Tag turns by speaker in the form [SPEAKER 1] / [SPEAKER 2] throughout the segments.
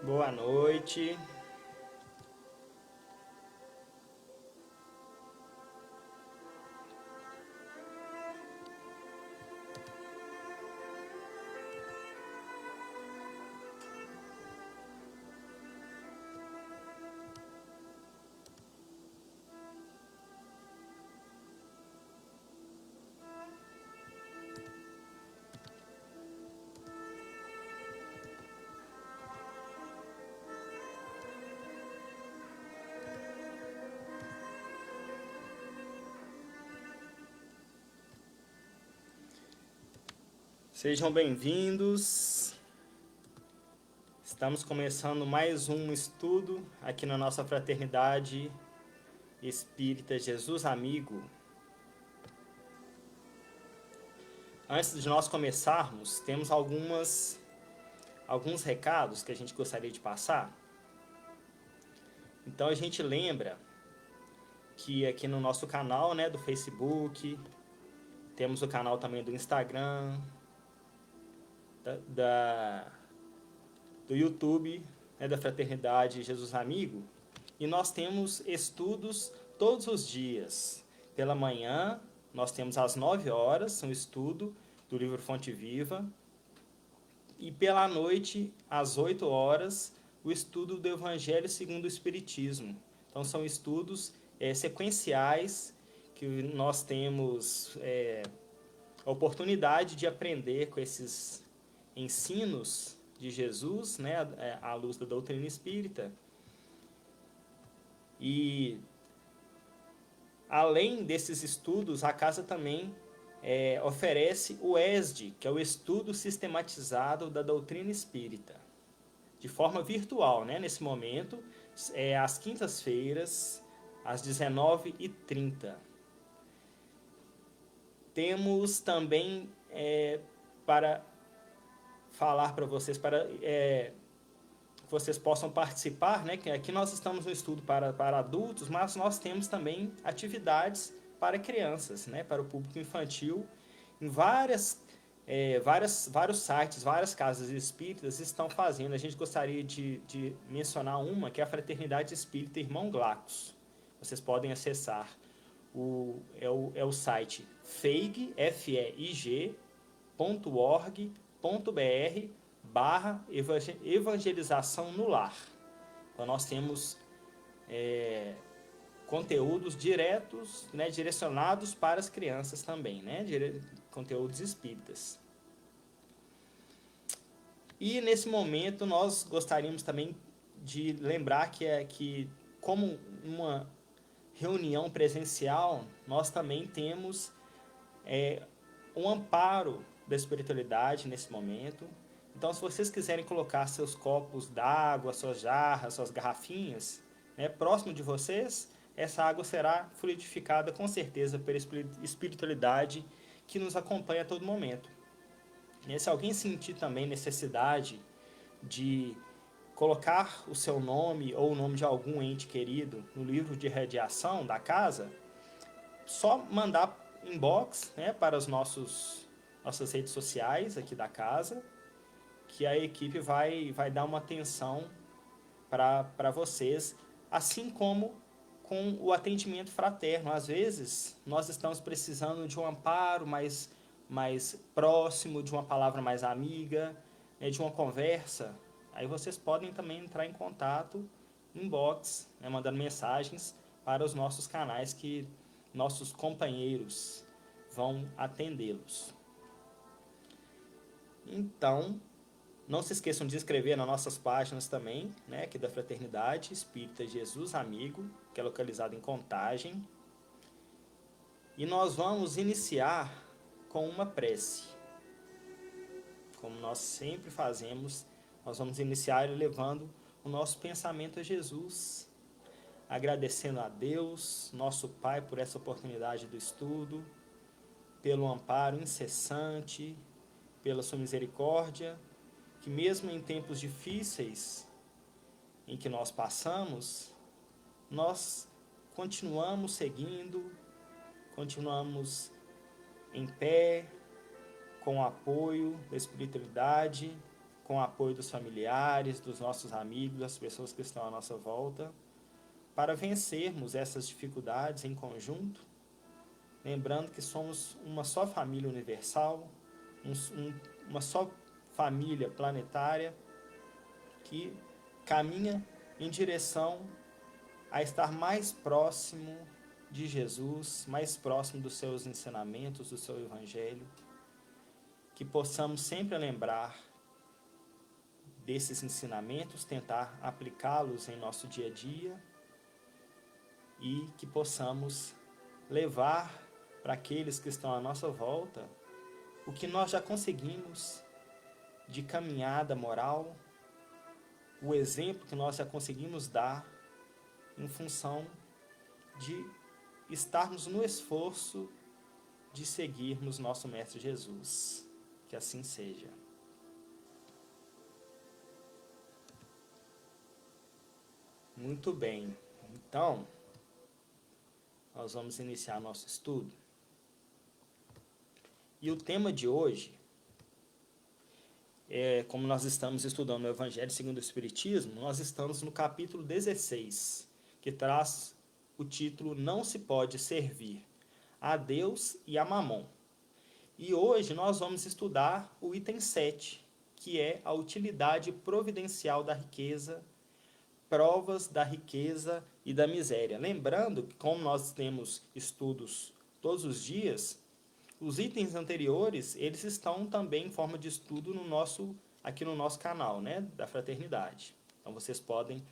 [SPEAKER 1] Boa noite. Sejam bem-vindos. Estamos começando mais um estudo aqui na nossa fraternidade Espírita Jesus Amigo. Antes de nós começarmos, temos alguns recados que a gente gostaria de passar. Então a gente lembra que aqui no nosso canal, do Facebook, temos o canal também do Instagram, do YouTube, da Fraternidade Jesus Amigo, e nós temos estudos todos os dias. Pela manhã, nós temos às 9 horas um estudo do livro Fonte Viva, e pela noite, às 8 horas, o estudo do Evangelho segundo o Espiritismo. Então são estudos sequenciais que nós temos a oportunidade de aprender com esses ensinos de Jesus, à luz da doutrina espírita. E além desses estudos, a casa também oferece o ESD, que é o Estudo Sistematizado da Doutrina Espírita, de forma virtual, nesse momento, às quintas-feiras, às 19h30. Temos também para falar para vocês, para que vocês possam participar, que aqui nós estamos no estudo para adultos, mas nós temos também atividades para crianças, para o público infantil. Em vários sites, várias casas espíritas estão fazendo. A gente gostaria de mencionar uma, que é a Fraternidade Espírita Irmão Glacos. Vocês podem acessar o site feig.org.br/evangelização no lar. Então nós temos conteúdos diretos, direcionados para as crianças também, conteúdos espíritas. E nesse momento nós gostaríamos também de lembrar que como uma reunião presencial, nós também temos um amparo da espiritualidade nesse momento. Então, se vocês quiserem colocar seus copos d'água, suas jarras, suas garrafinhas, próximo de vocês, essa água será fluidificada com certeza pela espiritualidade que nos acompanha a todo momento. E se alguém sentir também necessidade de colocar o seu nome ou o nome de algum ente querido no livro de radiação da casa, só mandar inbox para as nossas redes sociais aqui da casa, que a equipe vai dar uma atenção para vocês, assim como com o atendimento fraterno. Às vezes nós estamos precisando de um amparo mais próximo, de uma palavra mais amiga, de uma conversa. Aí vocês podem também entrar em contato, inbox, mandando mensagens para os nossos canais, que nossos companheiros vão atendê-los. Então, não se esqueçam de se inscrever nas nossas páginas também, aqui da Fraternidade Espírita Jesus Amigo, que é localizado em Contagem. E nós vamos iniciar com uma prece. Como nós sempre fazemos, nós vamos iniciar levando o nosso pensamento a Jesus, agradecendo a Deus, nosso Pai, por essa oportunidade do estudo, pelo amparo incessante, pela sua misericórdia, que mesmo em tempos difíceis em que nós passamos, nós continuamos seguindo, continuamos em pé, com o apoio da espiritualidade, com o apoio dos familiares, dos nossos amigos, das pessoas que estão à nossa volta, para vencermos essas dificuldades em conjunto, lembrando que somos uma só família universal, uma só família planetária que caminha em direção a estar mais próximo de Jesus, mais próximo dos seus ensinamentos, do seu evangelho, que possamos sempre lembrar desses ensinamentos, tentar aplicá-los em nosso dia a dia e que possamos levar para aqueles que estão à nossa volta o que nós já conseguimos de caminhada moral, o exemplo que nós já conseguimos dar em função de estarmos no esforço de seguirmos nosso Mestre Jesus. Que assim seja. Muito bem. Então, nós vamos iniciar nosso estudo. E o tema de hoje como nós estamos estudando o Evangelho segundo o Espiritismo, nós estamos no capítulo 16, que traz o título Não se pode servir a Deus e a Mamon. E hoje nós vamos estudar o item 7, que é a utilidade providencial da riqueza, provas da riqueza e da miséria. Lembrando que, como nós temos estudos todos os dias, os itens anteriores, eles estão também em forma de estudo aqui no nosso canal, né, da Fraternidade. Então, vocês podem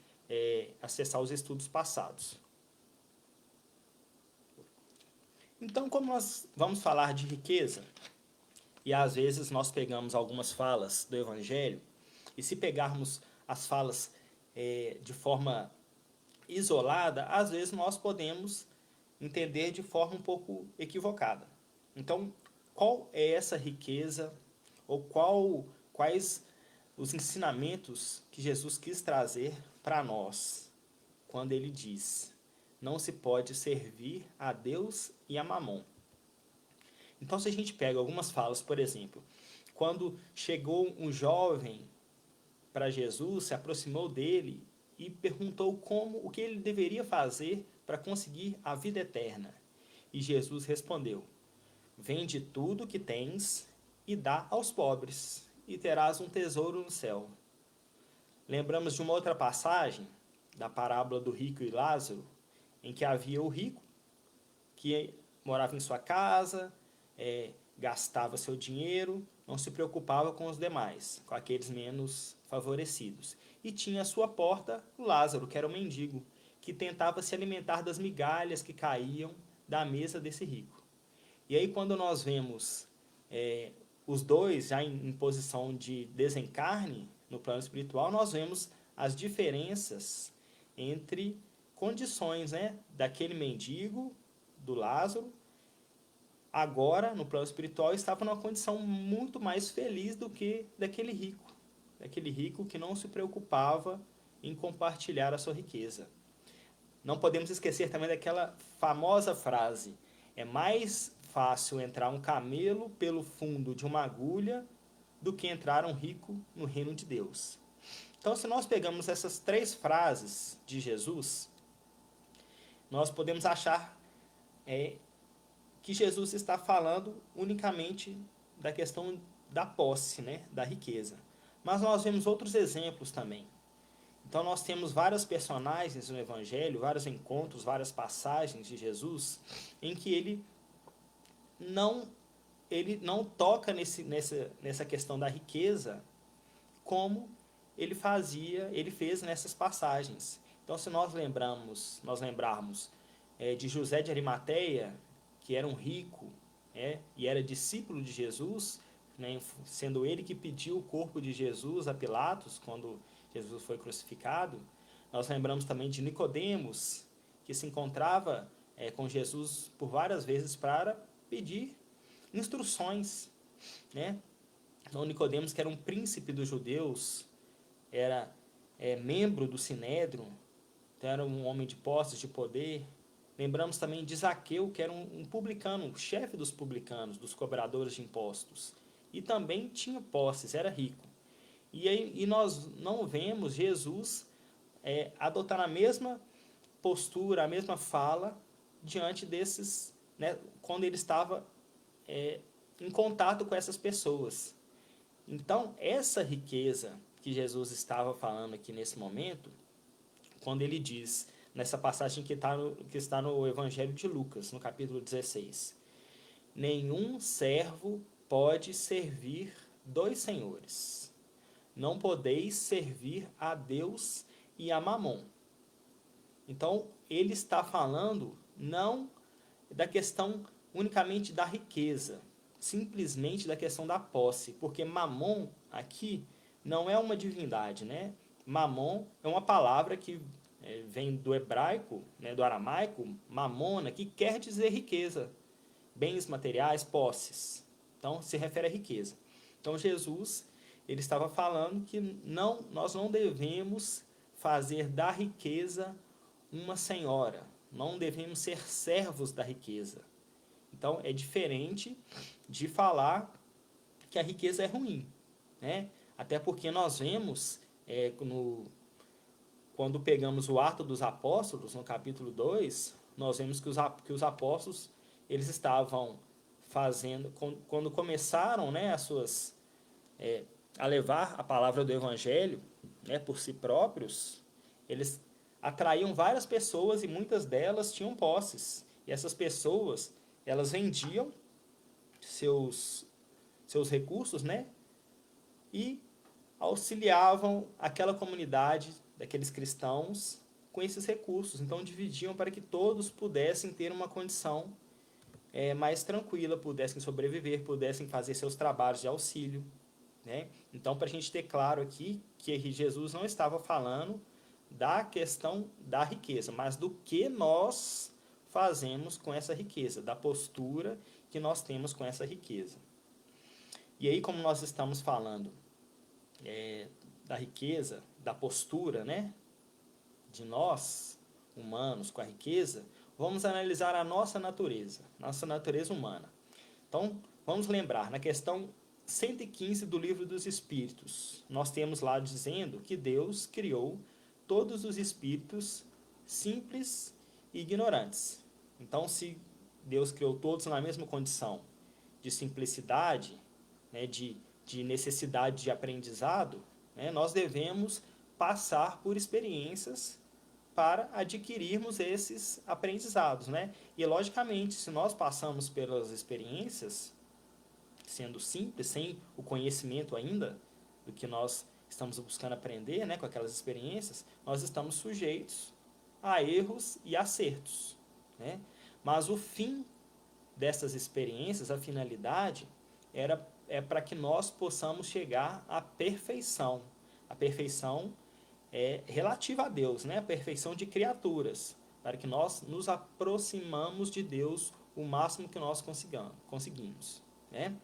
[SPEAKER 1] acessar os estudos passados. Então, como nós vamos falar de riqueza, e às vezes nós pegamos algumas falas do Evangelho, e se pegarmos as falas de forma isolada, às vezes nós podemos entender de forma um pouco equivocada. Então, qual é essa riqueza, ou quais os ensinamentos que Jesus quis trazer para nós, quando ele diz, não se pode servir a Deus e a Mamon. Então, se a gente pega algumas falas, por exemplo, quando chegou um jovem para Jesus, se aproximou dele e perguntou o que ele deveria fazer para conseguir a vida eterna. E Jesus respondeu, vende tudo que tens e dá aos pobres, e terás um tesouro no céu. Lembramos de uma outra passagem, da parábola do rico e Lázaro, em que havia o rico, que morava em sua casa, gastava seu dinheiro, não se preocupava com os demais, com aqueles menos favorecidos. E tinha à sua porta o Lázaro, que era um mendigo, que tentava se alimentar das migalhas que caíam da mesa desse rico. E aí, quando nós vemos os dois já em posição de desencarne no plano espiritual, nós vemos as diferenças entre condições, né, daquele mendigo, do Lázaro, agora, no plano espiritual, estava numa condição muito mais feliz do que daquele rico que não se preocupava em compartilhar a sua riqueza. Não podemos esquecer também daquela famosa frase, é mais fácil entrar um camelo pelo fundo de uma agulha do que entrar um rico no reino de Deus. Então, se nós pegamos essas 3 frases de Jesus, nós podemos achar que Jesus está falando unicamente da questão da posse, né, da riqueza. Mas nós vemos outros exemplos também. Então nós temos vários personagens no Evangelho, vários encontros, várias passagens de Jesus, em que ele não toca nessa questão da riqueza como ele fez nessas passagens. Então, se nós lembrarmos de José de Arimateia, que era um rico, e era discípulo de Jesus, né, sendo ele que pediu o corpo de Jesus a Pilatos quando Jesus foi crucificado. Nós lembramos também de Nicodemos, que se encontrava com Jesus por várias vezes para pedir instruções, né? Então, Nicodemos, que era um príncipe dos judeus, era membro do Sinédrio, então era um homem de posses, de poder. Lembramos também de Zaqueu, que era um publicano, o chefe dos publicanos, dos cobradores de impostos. E também tinha posses, era rico. E nós não vemos Jesus adotar a mesma postura, a mesma fala diante desses, né, quando ele estava em contato com essas pessoas. Então, essa riqueza que Jesus estava falando aqui nesse momento, quando ele diz, nessa passagem que está no Evangelho de Lucas, no capítulo 16, nenhum servo pode servir dois senhores. Não podeis servir a Deus e a Mamon. Então, ele está falando não da questão unicamente da riqueza, simplesmente da questão da posse, porque Mamon aqui não é uma divindade, né? Mamon é uma palavra que vem do hebraico, né, do aramaico, mamona, que quer dizer riqueza, bens materiais, posses. Então, se refere à riqueza. Então, Jesus, ele estava falando que nós não devemos fazer da riqueza uma senhora, não devemos ser servos da riqueza. Então, é diferente de falar que a riqueza é ruim, né? Até porque nós vemos, quando pegamos o Ato dos Apóstolos, no capítulo 2, nós vemos que os apóstolos, eles estavam fazendo, quando começaram, né, a levar a palavra do Evangelho, né, por si próprios, eles atraíam várias pessoas e muitas delas tinham posses. E essas pessoas, elas vendiam seus recursos, né, e auxiliavam aquela comunidade daqueles cristãos com esses recursos. Então dividiam para que todos pudessem ter uma condição mais tranquila, pudessem sobreviver, pudessem fazer seus trabalhos de auxílio, né? Então, para a gente ter claro aqui que Jesus não estava falando da questão da riqueza, mas do que nós fazemos com essa riqueza, da postura que nós temos com essa riqueza. E aí, como nós estamos falando da riqueza, da postura, né, de nós, humanos, com a riqueza, vamos analisar a nossa natureza humana. Então, vamos lembrar, na questão 115 do Livro dos Espíritos, nós temos lá dizendo que Deus criou todos os espíritos simples e ignorantes. Então, se Deus criou todos na mesma condição de simplicidade, né, de necessidade de aprendizado, né, nós devemos passar por experiências para adquirirmos esses aprendizados, né? E, logicamente, se nós passamos pelas experiências, sendo simples, sem o conhecimento ainda do que nós estamos buscando aprender, né, com aquelas experiências, nós estamos sujeitos a erros e acertos, né? Mas o fim dessas experiências, a finalidade, é para que nós possamos chegar à perfeição. A perfeição relativa a Deus, né? A perfeição de criaturas, para que nós nos aproximamos de Deus o máximo que nós conseguimos, né?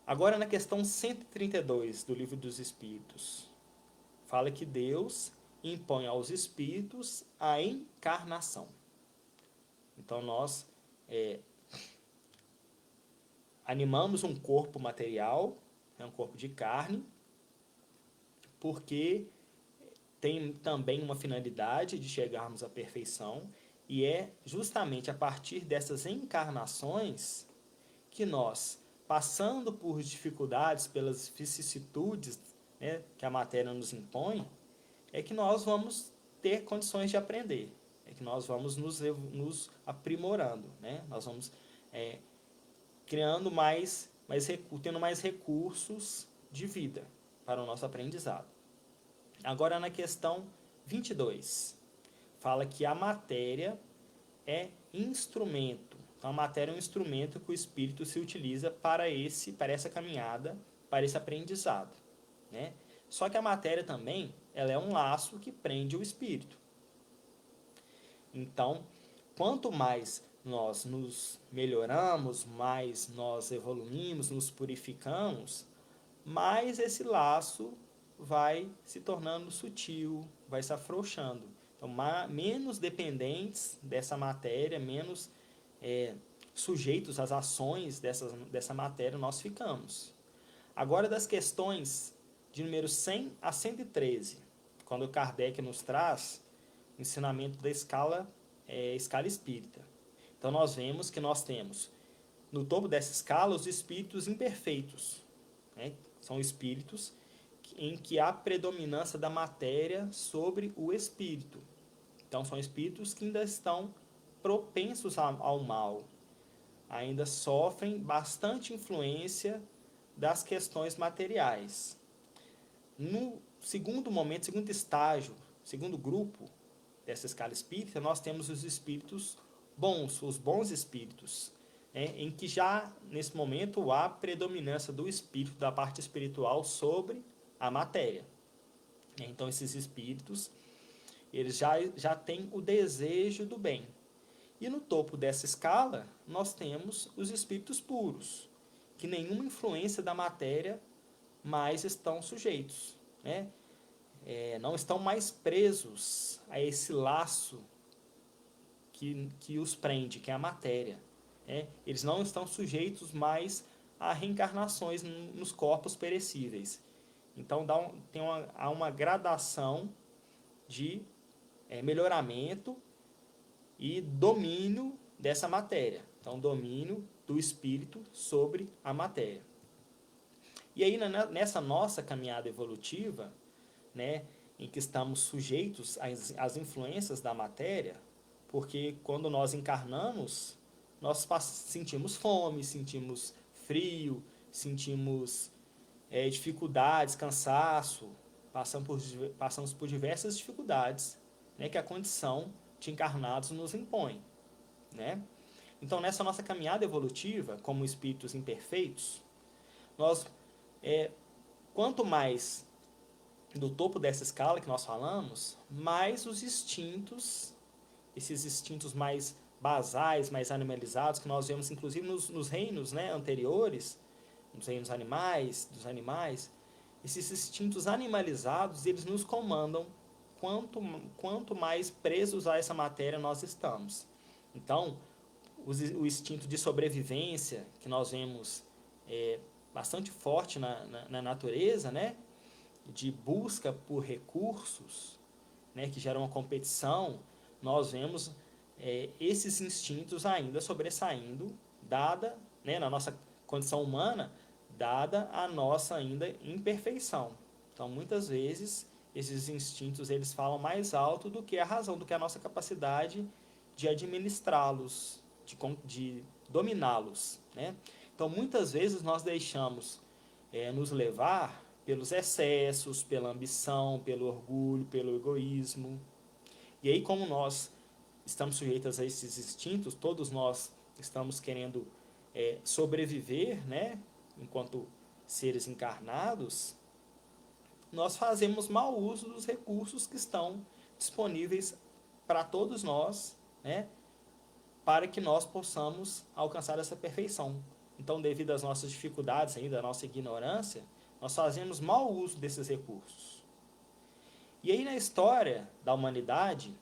[SPEAKER 1] Agora, na questão 132 do Livro dos Espíritos, fala que Deus impõe aos espíritos a encarnação. Então, nós animamos um corpo material, um corpo de carne, porque tem também uma finalidade de chegarmos à perfeição, e é justamente a partir dessas encarnações que nós, passando por dificuldades, pelas vicissitudes, né, que a matéria nos impõe, é que nós vamos ter condições de aprender, é que nós vamos nos aprimorando, né? Nós vamos criando tendo mais recursos de vida para o nosso aprendizado. Agora, na questão 22, fala que a matéria é instrumento. Então, a matéria é um instrumento que o espírito se utiliza para essa caminhada, para esse aprendizado, né? Só que a matéria também, ela é um laço que prende o espírito. Então, quanto mais nós nos melhoramos, mais nós evoluímos, nos purificamos, mais esse laço vai se tornando sutil, vai se afrouxando. Então, menos dependentes dessa matéria, menos sujeitos às ações dessa matéria nós ficamos. Agora, das questões de número 100 a 113, quando Kardec nos traz o ensinamento da escala espírita. Então nós vemos que nós temos no topo dessa escala os espíritos imperfeitos, né? São espíritos em que há predominância da matéria sobre o espírito. Então são espíritos que ainda estão propensos ao mal, ainda sofrem bastante influência das questões materiais. No segundo momento, segundo estágio, segundo grupo dessa escala espírita, nós temos os espíritos bons, os bons espíritos, né, em que já nesse momento há predominância do espírito, da parte espiritual sobre a matéria. Então esses espíritos, eles já têm o desejo do bem. E no topo dessa escala, nós temos os espíritos puros, que nenhuma influência da matéria mais estão sujeitos, né? Não estão mais presos a esse laço que os prende, que é a matéria, né? Eles não estão sujeitos mais a reencarnações nos corpos perecíveis. Então há uma gradação de melhoramento e domínio dessa matéria. Então, domínio do espírito sobre a matéria. E aí, nessa nossa caminhada evolutiva, né, em que estamos sujeitos às influências da matéria, porque quando nós encarnamos, nós sentimos fome, sentimos frio, sentimos dificuldades, cansaço, passamos por diversas dificuldades, né, que a condição de encarnados nos impõe, né? Então, nessa nossa caminhada evolutiva, como espíritos imperfeitos, nós, quanto mais do topo dessa escala que nós falamos, mais os instintos, esses instintos mais basais, mais animalizados, que nós vemos inclusive nos reinos, né, anteriores, nos reinos dos animais, esses instintos animalizados, eles nos comandam quanto mais presos a essa matéria nós estamos. Então, o instinto de sobrevivência, que nós vemos bastante forte na natureza, né? De busca por recursos, né? Que geram uma competição, nós vemos esses instintos ainda sobressaindo, dada, né, na nossa condição humana, dada a nossa ainda imperfeição. Então, muitas vezes, esses instintos eles falam mais alto do que a razão, do que a nossa capacidade de administrá-los, de dominá-los, né? Então, muitas vezes nós deixamos nos levar pelos excessos, pela ambição, pelo orgulho, pelo egoísmo. E aí, como nós estamos sujeitos a esses instintos, todos nós estamos querendo sobreviver, né? Enquanto seres encarnados, nós fazemos mau uso dos recursos que estão disponíveis para todos nós, né, para que nós possamos alcançar essa perfeição. Então, devido às nossas dificuldades, ainda à nossa ignorância, nós fazemos mau uso desses recursos. E aí, na história da humanidade,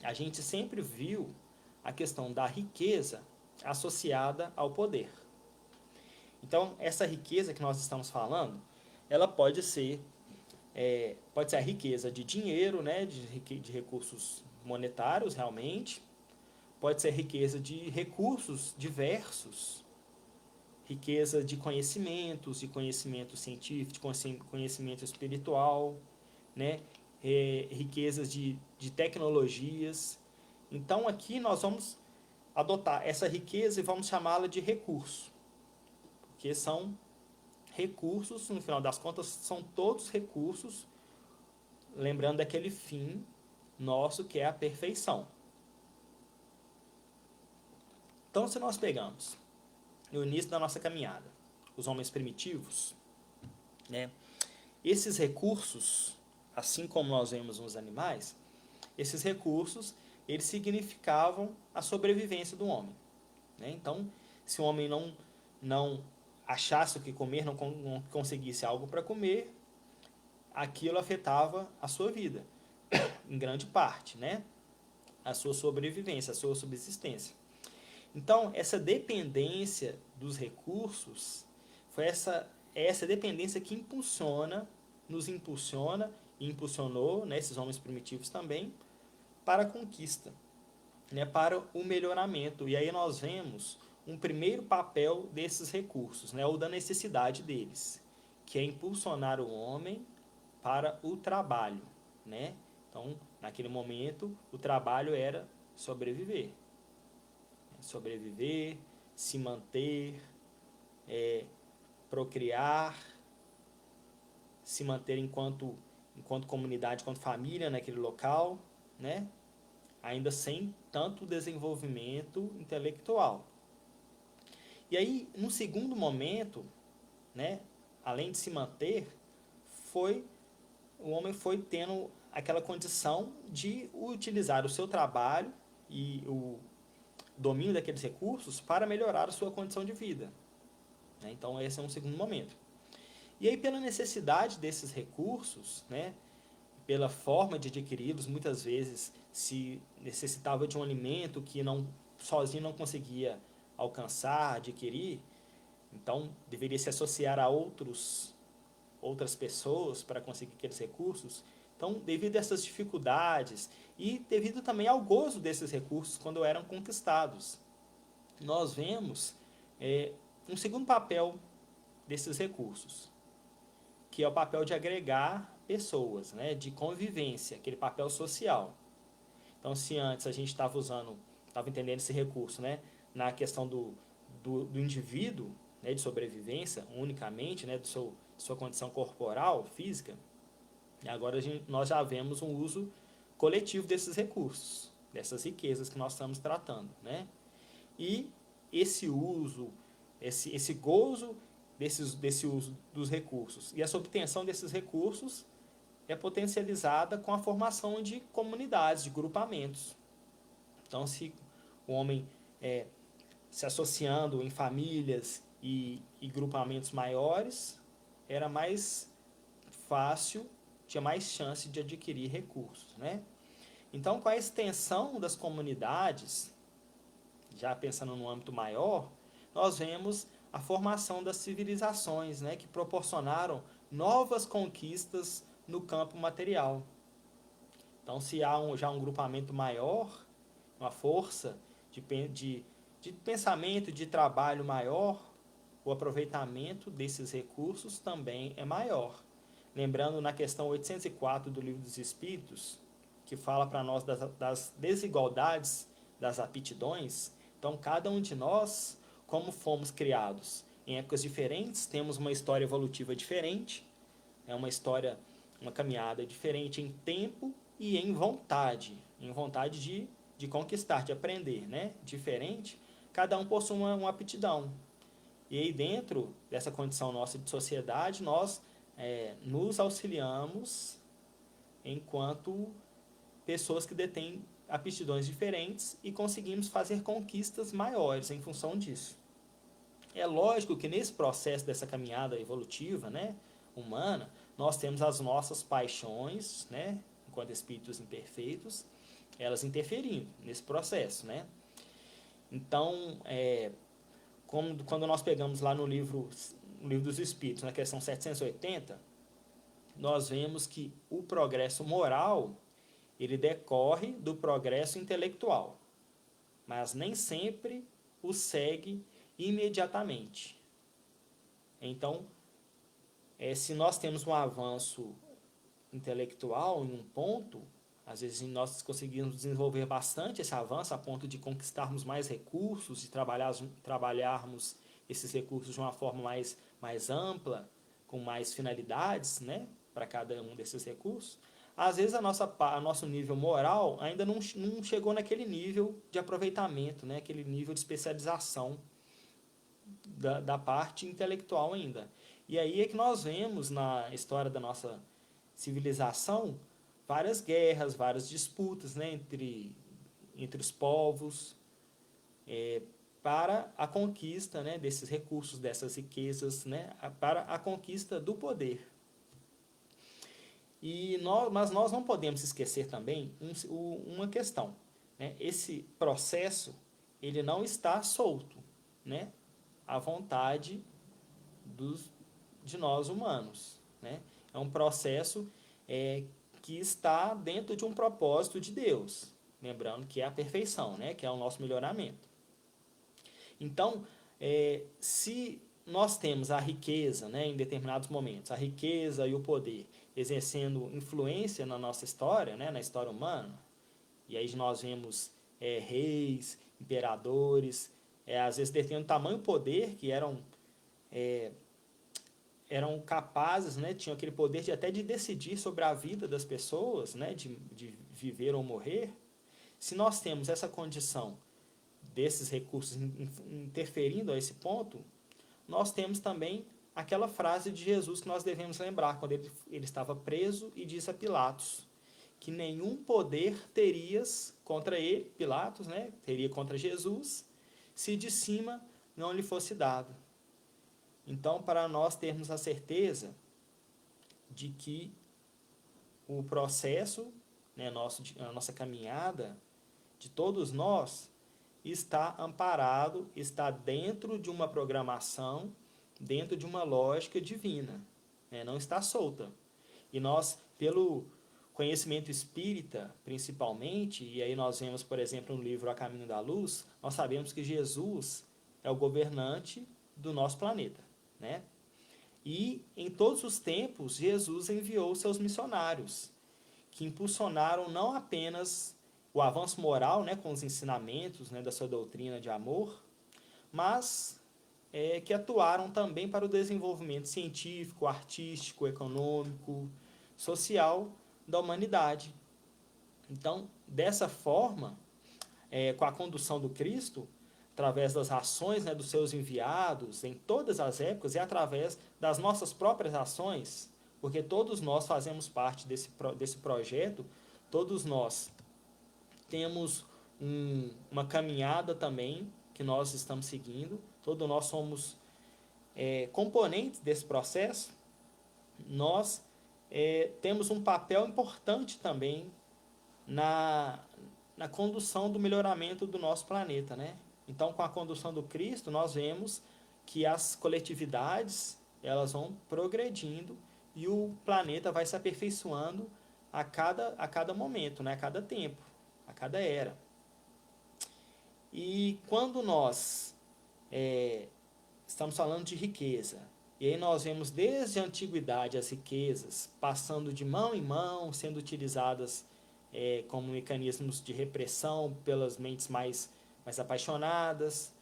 [SPEAKER 1] a gente sempre viu a questão da riqueza associada ao poder. Então, essa riqueza que nós estamos falando, ela pode ser a riqueza de dinheiro, né, de recursos monetários, realmente. Pode ser riqueza de recursos diversos, riqueza de conhecimento científico, de conhecimento espiritual, né, riquezas de tecnologias. Então, aqui nós vamos adotar essa riqueza e vamos chamá-la de recurso, porque são recursos, no final das contas, são todos recursos, lembrando daquele fim nosso que é a perfeição. Então, se nós pegamos no início da nossa caminhada os homens primitivos, né, esses recursos, assim como nós vemos nos animais, esses recursos, eles significavam a sobrevivência do homem, né? Então, se o homem não achasse o que comer, não conseguisse algo para comer, aquilo afetava a sua vida, em grande parte, né? A sua sobrevivência, a sua subsistência. Então, essa dependência dos recursos, foi essa dependência que impulsiona nos impulsiona e impulsionou, né, esses homens primitivos também, para a conquista, né, para o melhoramento. E aí nós vemos um primeiro papel desses recursos, né, ou da necessidade deles, que é impulsionar o homem para o trabalho, né? Então, naquele momento, o trabalho era sobreviver. Sobreviver, se manter, procriar, se manter enquanto comunidade, enquanto família naquele local, né? Ainda sem tanto desenvolvimento intelectual. E aí, no segundo momento, né, além de se manter, o homem foi tendo aquela condição de utilizar o seu trabalho e o domínio daqueles recursos para melhorar a sua condição de vida, né? Então, esse é um segundo momento. E aí, pela necessidade desses recursos, né, pela forma de adquiri-los, muitas vezes se necessitava de um alimento que sozinho não conseguia alcançar, adquirir, então deveria se associar a outras pessoas para conseguir aqueles recursos. Então, devido a essas dificuldades e devido também ao gozo desses recursos quando eram conquistados, nós vemos um segundo papel desses recursos, que é o papel de agregar pessoas, né, de convivência, aquele papel social. Então, se antes a gente estava entendendo esse recurso, né, na questão do indivíduo, né, de sobrevivência unicamente, né, sua condição corporal, física, e agora nós já vemos um uso coletivo desses recursos, dessas riquezas que nós estamos tratando, né? E esse uso, esse gozo desse uso dos recursos e essa obtenção desses recursos é potencializada com a formação de comunidades, de grupamentos. Então, se o homem se associando em famílias e grupamentos maiores, era mais fácil, tinha mais chance de adquirir recursos, né? Então, com a extensão das comunidades, já pensando no âmbito maior, nós vemos a formação das civilizações, né, que proporcionaram novas conquistas no campo material. Então, se há já um grupamento maior, uma força de pensamento, de trabalho maior, o aproveitamento desses recursos também é maior. Lembrando na questão 804 do Livro dos Espíritos, que fala para nós das desigualdades das aptidões. Então, cada um de nós, como fomos criados em épocas diferentes, temos uma história evolutiva diferente, uma caminhada diferente em tempo e em vontade de conquistar, de aprender, né? Diferente, cada um possui uma aptidão. E aí, dentro dessa condição nossa de sociedade, nós nos auxiliamos enquanto pessoas que detêm aptidões diferentes e conseguimos fazer conquistas maiores em função disso. É lógico que nesse processo dessa caminhada evolutiva, né, humana, nós temos as nossas paixões, né, enquanto espíritos imperfeitos, elas interferindo nesse processo, né? Então, quando nós pegamos lá no livro dos Espíritos, na questão 780, nós vemos que o progresso moral ele decorre do progresso intelectual, mas nem sempre o segue imediatamente. Então, se nós temos um avanço intelectual em um ponto, às vezes nós conseguimos desenvolver bastante esse avanço a ponto de conquistarmos mais recursos, de trabalharmos esses recursos de uma forma mais ampla, com mais finalidades, né, para cada um desses recursos. Às vezes nosso nível moral ainda não chegou naquele nível de aproveitamento, né, aquele nível de especialização da parte intelectual ainda. E aí é que nós vemos na história da nossa civilização várias guerras, várias disputas, né, entre os povos, para a conquista, né, desses recursos, dessas riquezas, né, para a conquista do poder. Mas nós não podemos esquecer também uma questão, né? Esse processo ele não está solto, né, à vontade de nós humanos, né? É um processo que está dentro de um propósito de Deus. Lembrando que é a perfeição, né? Que é o nosso melhoramento. Então, se nós temos a riqueza, né, em determinados momentos, a riqueza e o poder exercendo influência na nossa história, né, na história humana, e aí nós vemos reis, imperadores, às vezes detendo tamanho poder que eram capazes, né, tinham aquele poder de até de decidir sobre a vida das pessoas, né, de viver ou morrer. Se nós temos essa condição desses recursos interferindo a esse ponto, nós temos também aquela frase de Jesus que nós devemos lembrar, quando ele estava preso e disse a Pilatos que nenhum poder terias contra ele, Pilatos, né, teria contra Jesus, se de cima não lhe fosse dado. Então, para nós termos a certeza de que o processo, né, a nossa caminhada, de todos nós, está amparado, está dentro de uma programação, dentro de uma lógica divina, né? Não está solta. E nós, pelo conhecimento espírita, principalmente, e aí nós vemos, por exemplo, no livro A Caminho da Luz, nós sabemos que Jesus é o governante do nosso planeta, né? E em todos os tempos, Jesus enviou seus missionários, que impulsionaram não apenas o avanço moral, né, com os ensinamentos, né, da sua doutrina de amor, mas que atuaram também para o desenvolvimento científico, artístico, econômico, social da humanidade. Então, dessa forma, com a condução do Cristo, através das ações, né, dos seus enviados em todas as épocas e através das nossas próprias ações, porque todos nós fazemos parte desse projeto, todos nós temos uma caminhada também que nós estamos seguindo, todos nós somos componentes desse processo, nós temos um papel importante também na condução do melhoramento do nosso planeta, né? Então, com a condução do Cristo, nós vemos que as coletividades elas vão progredindo e o planeta vai se aperfeiçoando a cada momento, né? A cada tempo, a cada era. E quando nós estamos falando de riqueza, e aí nós vemos desde a antiguidade as riquezas passando de mão em mão, sendo utilizadas como mecanismos de repressão pelas mentes mais apaixonadas.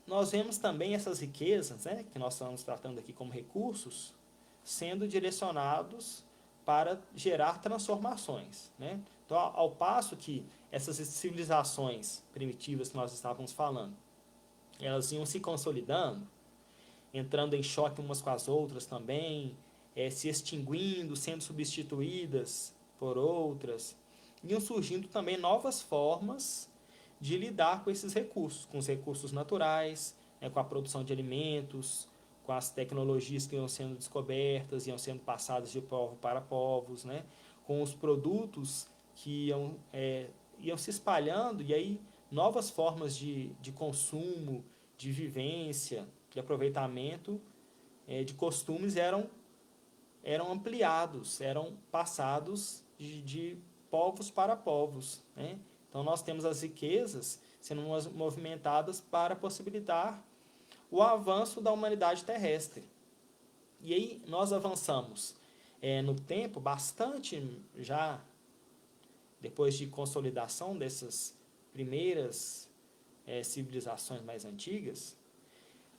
[SPEAKER 1] Nós vemos também essas riquezas, né, que nós estamos tratando aqui como recursos, sendo direcionados para gerar transformações, né? Então, ao passo que essas civilizações primitivas que nós estávamos falando, elas iam se consolidando, entrando em choque umas com as outras também, se extinguindo, sendo substituídas por outras, iam surgindo também novas formas de lidar com esses recursos, com os recursos naturais, com a produção de alimentos, com as tecnologias que iam sendo descobertas, iam sendo passadas de povo para povos, né? Com os produtos que iam se espalhando, e aí novas formas de consumo, de vivência, de aproveitamento de costumes eram ampliados, eram passados de povos para povos, né? Então nós temos as riquezas sendo movimentadas para possibilitar o avanço da humanidade terrestre. E aí nós avançamos no tempo bastante já, depois de consolidação dessas primeiras civilizações mais antigas,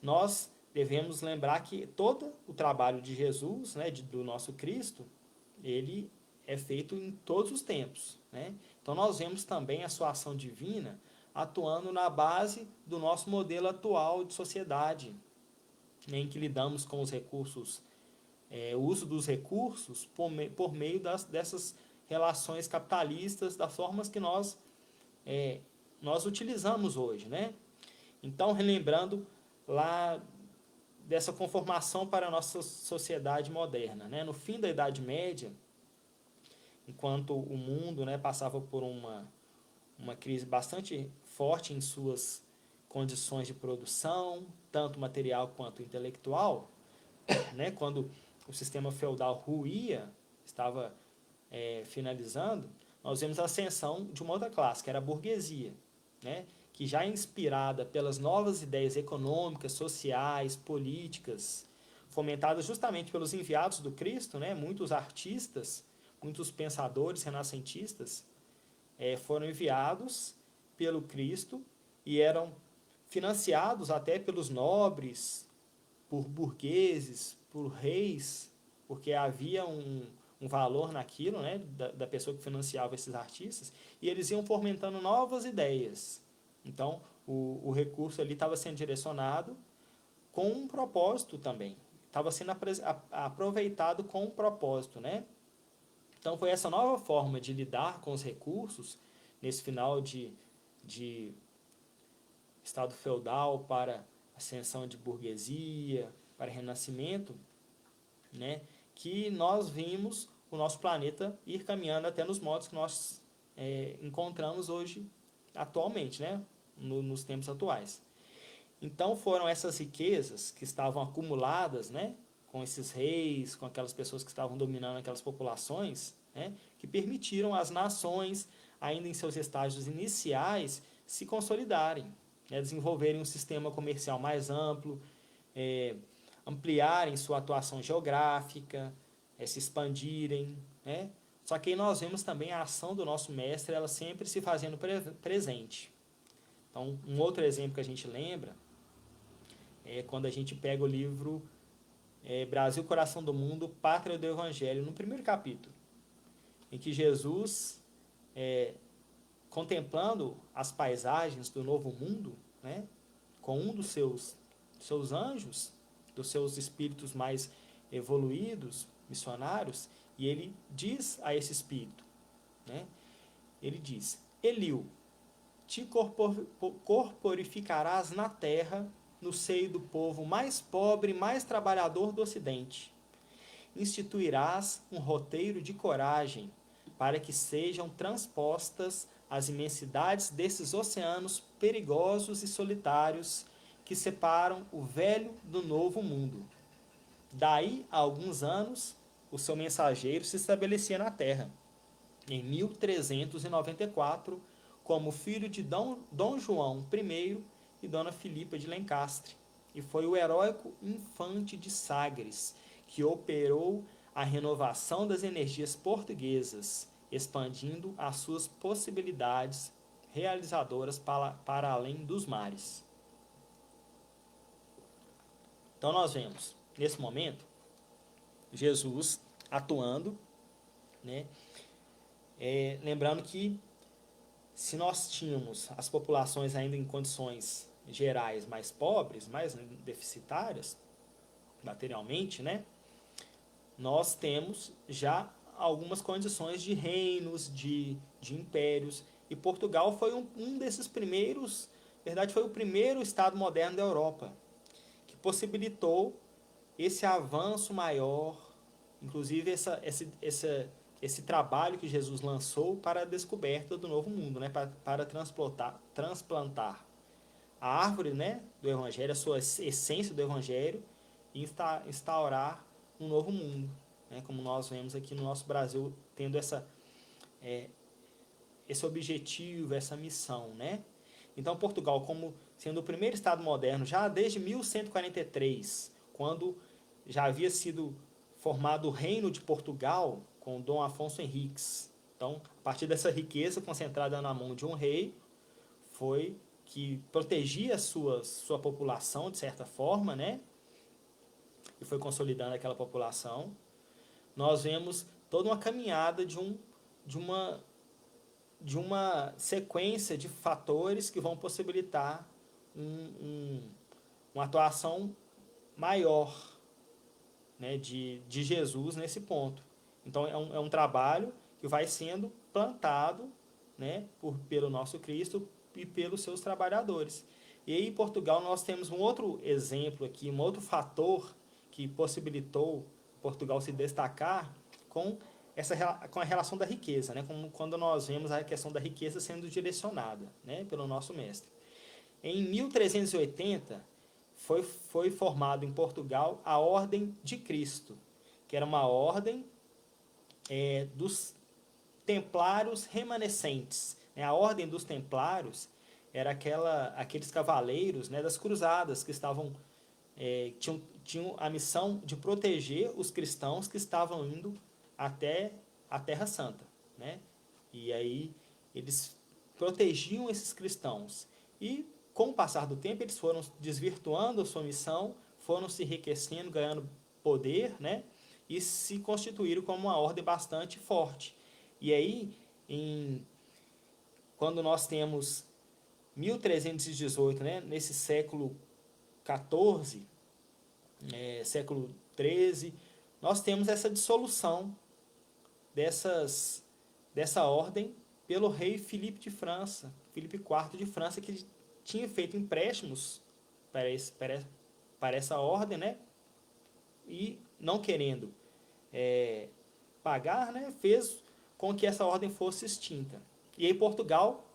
[SPEAKER 1] nós devemos lembrar que todo o trabalho de Jesus, né, do nosso Cristo, ele é feito em todos os tempos, né? Então nós vemos também a sua ação divina atuando na base do nosso modelo atual de sociedade, né, em que lidamos com os recursos, o uso dos recursos por meio dessas relações capitalistas, das formas que nós utilizamos hoje, né? Então, relembrando lá dessa conformação para a nossa sociedade moderna, né? No fim da Idade Média, enquanto o mundo, né, passava por uma crise bastante forte em suas condições de produção, tanto material quanto intelectual, né? Quando o sistema feudal ruía, estava finalizando, nós vemos a ascensão de uma outra classe, que era a burguesia, né? Que já inspirada pelas novas ideias econômicas, sociais, políticas, fomentadas justamente pelos enviados do Cristo, né? Muitos artistas, muitos pensadores renascentistas foram enviados pelo Cristo e eram financiados até pelos nobres, por burgueses, por reis, porque havia um valor naquilo, né, da pessoa que financiava esses artistas, e eles iam fomentando novas ideias. Então, o recurso ali estava sendo direcionado com um propósito também. Estava sendo aproveitado com um propósito, né? Então, foi essa nova forma de lidar com os recursos, nesse final de estado feudal para ascensão de burguesia, para renascimento, né? Que nós vimos o nosso planeta ir caminhando até nos modos que nós encontramos hoje, atualmente, né? Nos tempos atuais. Então foram essas riquezas que estavam acumuladas, né? Com esses reis, com aquelas pessoas que estavam dominando aquelas populações, né? Que permitiram às nações, ainda em seus estágios iniciais, se consolidarem, né? Desenvolverem um sistema comercial mais amplo, ampliarem sua atuação geográfica, se expandirem, né? Só que aí nós vemos também a ação do nosso mestre, ela sempre se fazendo presente. Então, um outro exemplo que a gente lembra é quando a gente pega o livro Brasil, Coração do Mundo, Pátria do Evangelho, no primeiro capítulo, em que Jesus, contemplando as paisagens do novo mundo, né, com um dos seus anjos, dos seus espíritos mais evoluídos, missionários, e ele diz a esse espírito, né, ele diz: Eliu, te corporificarás na terra, no seio do povo mais pobre e mais trabalhador do Ocidente. Instituirás um roteiro de coragem para que sejam transpostas as imensidades desses oceanos perigosos e solitários que separam o velho do novo mundo. Daí a alguns anos, o seu mensageiro se estabelecia na terra. Em 1394, como filho de Dom João I e Dona Filipa de Lencastre, e foi o heróico infante de Sagres que operou a renovação das energias portuguesas, expandindo as suas possibilidades realizadoras para além dos mares. Então nós vemos, nesse momento, Jesus atuando, né? Lembrando que se nós tínhamos as populações ainda em condições gerais mais pobres, mais deficitárias, materialmente, né? Nós temos já algumas condições de reinos, de impérios, e Portugal foi um desses primeiros, na verdade foi o primeiro Estado moderno da Europa, que possibilitou esse avanço maior, inclusive esse trabalho que Jesus lançou para a descoberta do novo mundo, né? Para transplantar a árvore, né, do Evangelho, a sua essência do Evangelho, e instaurar um novo mundo, né? Como nós vemos aqui no nosso Brasil, tendo esse objetivo, essa missão, né? Então Portugal, como sendo o primeiro Estado moderno, já desde 1143, quando já havia sido formado o Reino de Portugal com Dom Afonso Henriques. Então, a partir dessa riqueza concentrada na mão de um rei, foi que protegia sua população, de certa forma, né? E foi consolidando aquela população. Nós vemos toda uma caminhada de uma sequência de fatores que vão possibilitar uma atuação maior, né, de Jesus nesse ponto. Então é um trabalho que vai sendo plantado, né, pelo nosso Cristo e pelos seus trabalhadores. E aí em Portugal nós temos um outro exemplo aqui, um outro fator que possibilitou Portugal se destacar com a relação da riqueza, né, como quando nós vemos a questão da riqueza sendo direcionada, né, pelo nosso mestre. Em 1380 foi formado em Portugal a Ordem de Cristo, que era uma ordem dos templários remanescentes. A ordem dos templários era aqueles cavaleiros, né, das cruzadas que estavam tinham a missão de proteger os cristãos que estavam indo até a Terra Santa, né? E aí eles protegiam esses cristãos. E com o passar do tempo eles foram desvirtuando a sua missão, foram se enriquecendo, ganhando poder, né? E se constituíram como uma ordem bastante forte. E aí, quando nós temos 1318, né, nesse século XIV, século XIII, nós temos essa dissolução dessa ordem pelo rei Filipe de França, Filipe IV de França, que tinha feito empréstimos para essa ordem, né? E não querendo pagar, né, fez com que essa ordem fosse extinta. E aí Portugal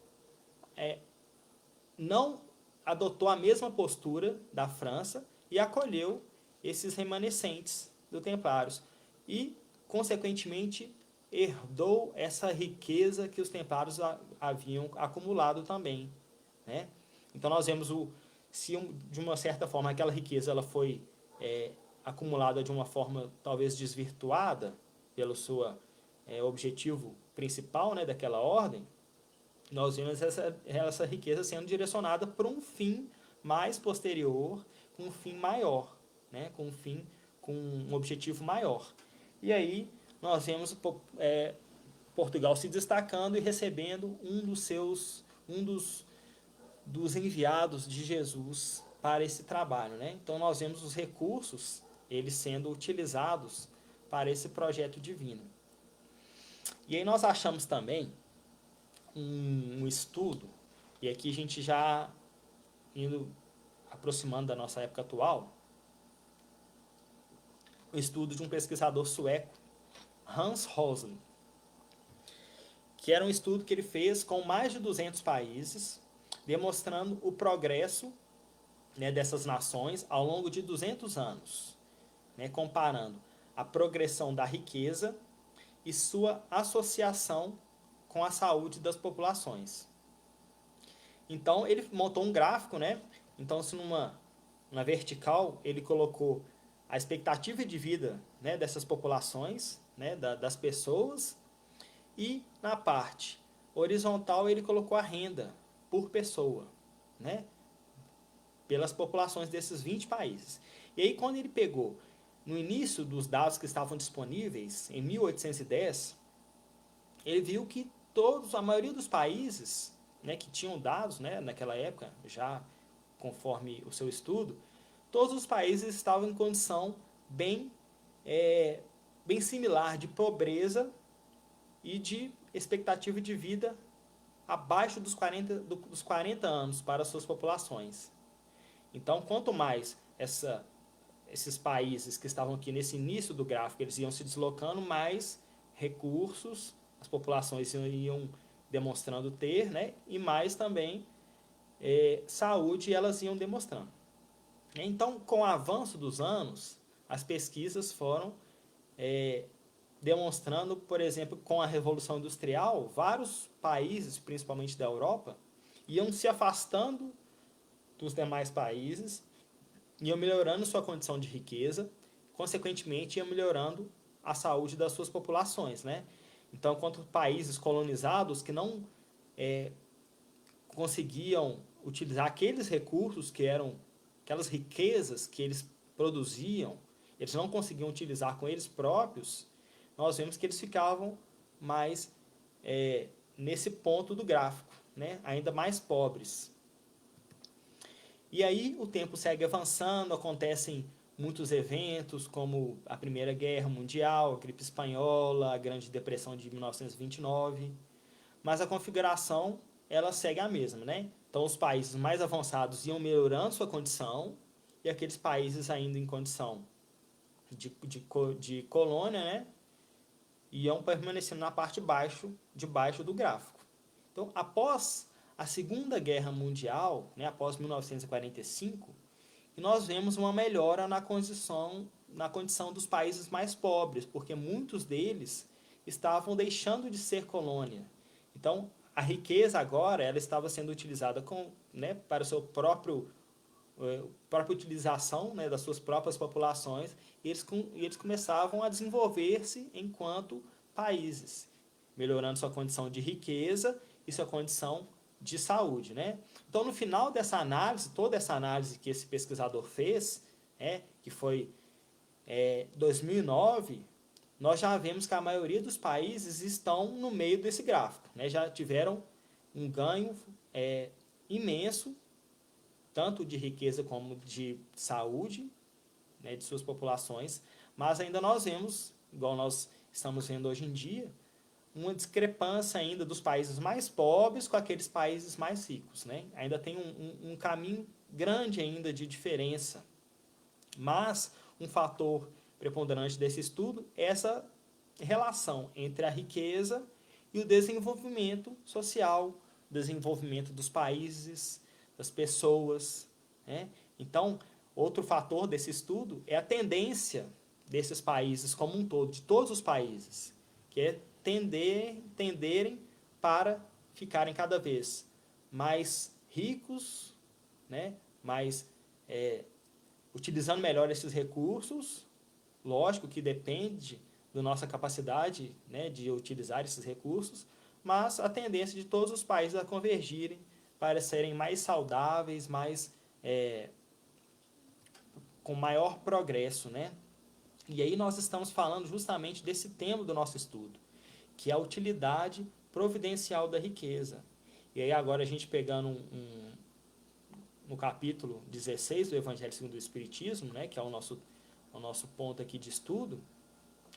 [SPEAKER 1] não adotou a mesma postura da França e acolheu esses remanescentes do Templários e, consequentemente, herdou essa riqueza que os Templários haviam acumulado também, né? Então nós vemos se de uma certa forma aquela riqueza ela foi acumulada de uma forma talvez desvirtuada pelo seu objetivo principal, né, daquela ordem, nós vemos essa riqueza sendo direcionada para um fim mais posterior, com um fim maior, né, com um objetivo maior. E aí nós vemos Portugal se destacando e recebendo dos enviados de Jesus para esse trabalho, né? Então nós vemos os recursos eles sendo utilizados para esse projeto divino. E aí nós achamos também um estudo, e aqui a gente já indo aproximando da nossa época atual, um estudo de um pesquisador sueco, Hans Rosling, que era um estudo que ele fez com mais de 200 países, demonstrando o progresso, né, dessas nações ao longo de 200 anos, né, comparando a progressão da riqueza e sua associação com a saúde das populações. Então ele montou um gráfico, né? Então se na vertical ele colocou a expectativa de vida, né, dessas populações, né, das pessoas, e na parte horizontal ele colocou a renda por pessoa, né, pelas populações desses 20 países. E aí quando ele pegou no início dos dados que estavam disponíveis, em 1810, ele viu que a maioria dos países, né, que tinham dados, né, naquela época, já conforme o seu estudo, todos os países estavam em condição bem similar de pobreza e de expectativa de vida abaixo dos 40 anos para as suas populações. Então, quanto mais esses países que estavam aqui nesse início do gráfico, eles iam se deslocando, mais recursos as populações iam demonstrando ter, né? E mais também saúde elas iam demonstrando. Então, com o avanço dos anos, as pesquisas foram demonstrando, por exemplo, com a Revolução Industrial, vários países, principalmente da Europa, iam se afastando dos demais países, iam melhorando sua condição de riqueza, consequentemente iam melhorando a saúde das suas populações, né? Então, quanto países colonizados que não conseguiam utilizar aqueles recursos que eram aquelas riquezas que eles produziam, eles não conseguiam utilizar com eles próprios, nós vemos que eles ficavam mais nesse ponto do gráfico, né? Ainda mais pobres. E aí o tempo segue avançando, acontecem muitos eventos, como a Primeira Guerra Mundial, a gripe espanhola, a Grande Depressão de 1929, mas a configuração ela segue a mesma, né? Então os países mais avançados iam melhorando sua condição e aqueles países ainda em condição de colônia, né, iam permanecendo na parte de baixo do gráfico. Então, após a Segunda Guerra Mundial, né, após 1945, nós vemos uma melhora na condição na condição dos países mais pobres, porque muitos deles estavam deixando de ser colônia. Então, a riqueza agora ela estava sendo utilizada para o seu própria utilização, né, das suas próprias populações, e eles começavam a desenvolver-se enquanto países, melhorando sua condição de riqueza e sua condição de saúde, né? Então, no final dessa análise, toda essa análise que esse pesquisador fez, que foi 2009, nós já vemos que a maioria dos países estão no meio desse gráfico, né? Já tiveram um ganho imenso, tanto de riqueza como de saúde, né, de suas populações, mas ainda nós vemos, igual nós estamos vendo hoje em dia, uma discrepância ainda dos países mais pobres com aqueles países mais ricos, né? Ainda tem um caminho grande ainda de diferença. Mas um fator preponderante desse estudo é essa relação entre a riqueza e o desenvolvimento social, desenvolvimento dos países, das pessoas, né? Então, outro fator desse estudo é a tendência desses países como um todo, de todos os países, que é tenderem para ficarem cada vez mais ricos, né? Utilizando melhor esses recursos. Lógico que depende da nossa capacidade, né, de utilizar esses recursos, mas a tendência de todos os países a convergirem para serem mais saudáveis, com maior progresso, né? E aí nós estamos falando justamente desse tema do nosso estudo, que é a utilidade providencial da riqueza. E aí agora a gente pegando no capítulo 16 do Evangelho segundo o Espiritismo, né, que é o nosso ponto aqui de estudo,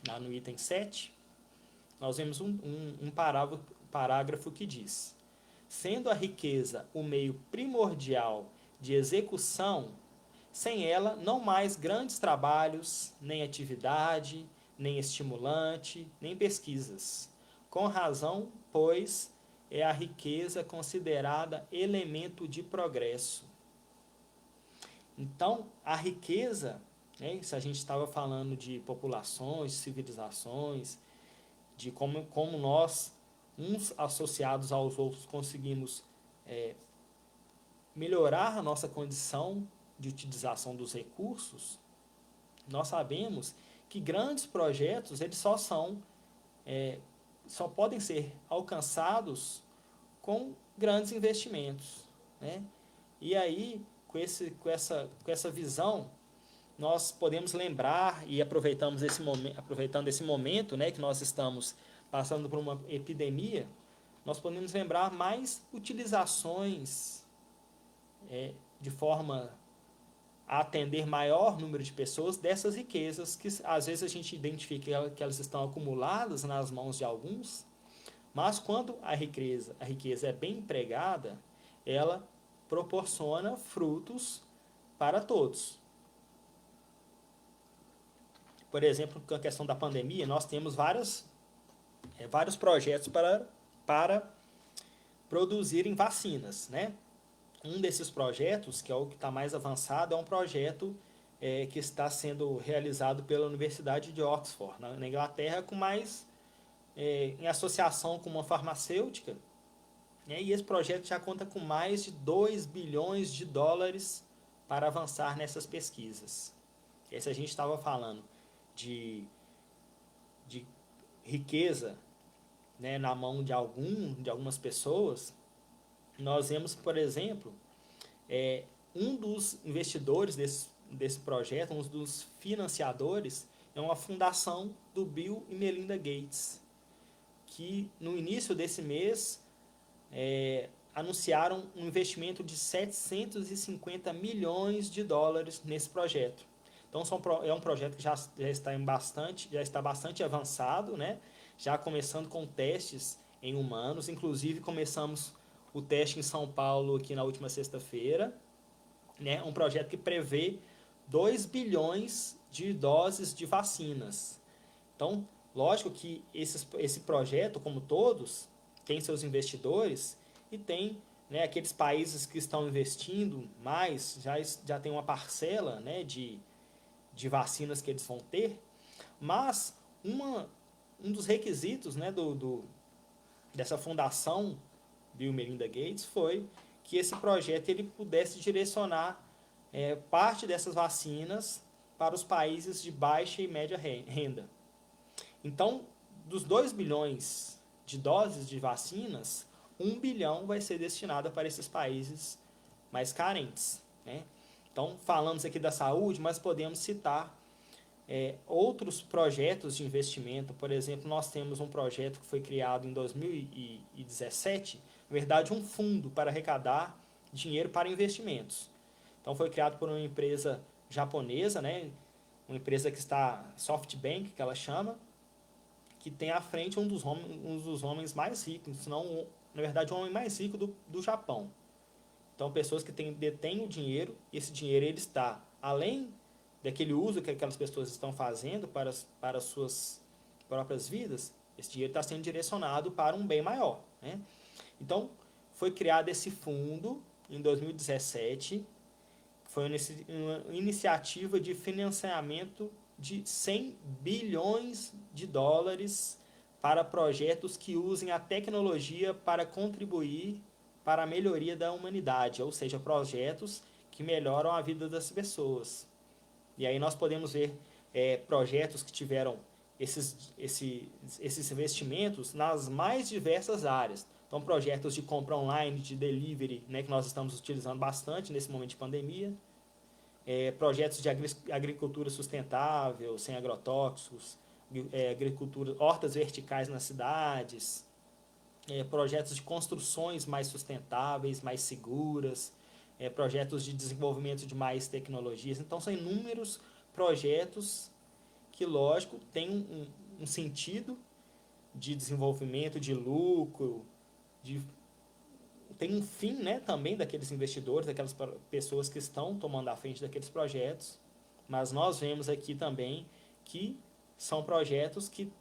[SPEAKER 1] lá no item 7, nós vemos um parágrafo que diz: sendo a riqueza o meio primordial de execução, sem ela não mais grandes trabalhos, nem atividade, nem estimulante, nem pesquisas. Com razão, pois, é a riqueza considerada elemento de progresso. Então, a riqueza, né, se a gente estava falando de populações, civilizações, de como nós, uns associados aos outros, conseguimos melhorar a nossa condição de utilização dos recursos, nós sabemos que grandes projetos eles só podem ser alcançados com grandes investimentos, né? E aí, com essa visão, nós podemos lembrar e aproveitando esse momento, né, que nós estamos passando por uma epidemia, nós podemos lembrar mais utilizações de forma a atender maior número de pessoas dessas riquezas que às vezes a gente identifica que elas estão acumuladas nas mãos de alguns, mas quando a riqueza é bem empregada, ela proporciona frutos para todos. Por exemplo, com a questão da pandemia, nós temos vários projetos para produzirem vacinas, né? Um desses projetos, que é o que está mais avançado, é um projeto que está sendo realizado pela Universidade de Oxford, na Inglaterra, em associação com uma farmacêutica, né? E esse projeto já conta com mais de 2 bilhões de dólares para avançar nessas pesquisas. E aí, se a gente estava falando de riqueza, né, na mão de algumas pessoas, nós vemos, por exemplo, um dos investidores desse projeto, um dos financiadores, é uma fundação do Bill e Melinda Gates, que no início desse mês anunciaram um investimento de 750 milhões de dólares nesse projeto. Então é um projeto que já está bastante avançado, né? Já começando com testes em humanos, inclusive começamos o teste em São Paulo aqui na última sexta-feira, né? Um projeto que prevê 2 bilhões de doses de vacinas. Então, lógico que esse projeto, como todos, tem seus investidores e tem, né, aqueles países que estão investindo mais, já tem uma parcela, né, de de vacinas que eles vão ter, mas um dos requisitos, né, dessa fundação Bill e Melinda Gates foi que esse projeto ele pudesse direcionar parte dessas vacinas para os países de baixa e média renda. Então, dos 2 bilhões de doses de vacinas, 1 bilhão vai ser destinado para esses países mais carentes, né? Então, falamos aqui da saúde, mas podemos citar outros projetos de investimento. Por exemplo, nós temos um projeto que foi criado em 2017, na verdade um fundo para arrecadar dinheiro para investimentos. Então foi criado por uma empresa japonesa, né? Uma empresa que está, SoftBank, que ela chama, que tem à frente um dos homens mais ricos, se não, na verdade, o homem mais rico do Japão. Então, pessoas que detêm o dinheiro, e esse dinheiro ele está, além daquele uso que aquelas pessoas estão fazendo para as suas próprias vidas, esse dinheiro está sendo direcionado para um bem maior, né? Então, foi criado esse fundo em 2017, foi uma iniciativa de financiamento de 100 bilhões de dólares para projetos que usem a tecnologia para contribuir para a melhoria da humanidade, ou seja, projetos que melhoram a vida das pessoas. E aí nós podemos ver projetos que tiveram esses investimentos nas mais diversas áreas. Então, projetos de compra online, de delivery, né, que nós estamos utilizando bastante nesse momento de pandemia. Projetos de agricultura sustentável, sem agrotóxicos, agricultura, hortas verticais nas cidades, projetos de construções mais sustentáveis, mais seguras, projetos de desenvolvimento de mais tecnologias. Então, são inúmeros projetos que, lógico, têm um sentido de desenvolvimento, de lucro, tem um fim, né, também daqueles investidores, daquelas pessoas que estão tomando a frente daqueles projetos, mas nós vemos aqui também que são projetos que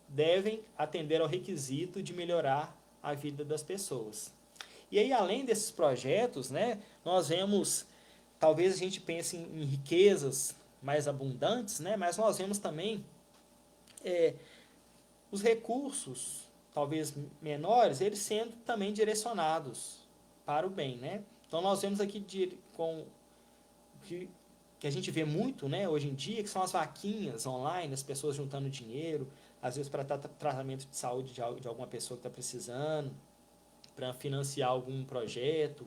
[SPEAKER 1] devem atender ao requisito de melhorar a vida das pessoas. E aí, além desses projetos, né, nós vemos, talvez a gente pense em riquezas mais abundantes, né, mas nós vemos também os recursos, talvez menores, eles sendo também direcionados para o bem, né? Então, nós vemos aqui que a gente vê muito, né, hoje em dia, que são as vaquinhas online, as pessoas juntando dinheiro, às vezes para tratamento de saúde de alguma pessoa que está precisando, para financiar algum projeto,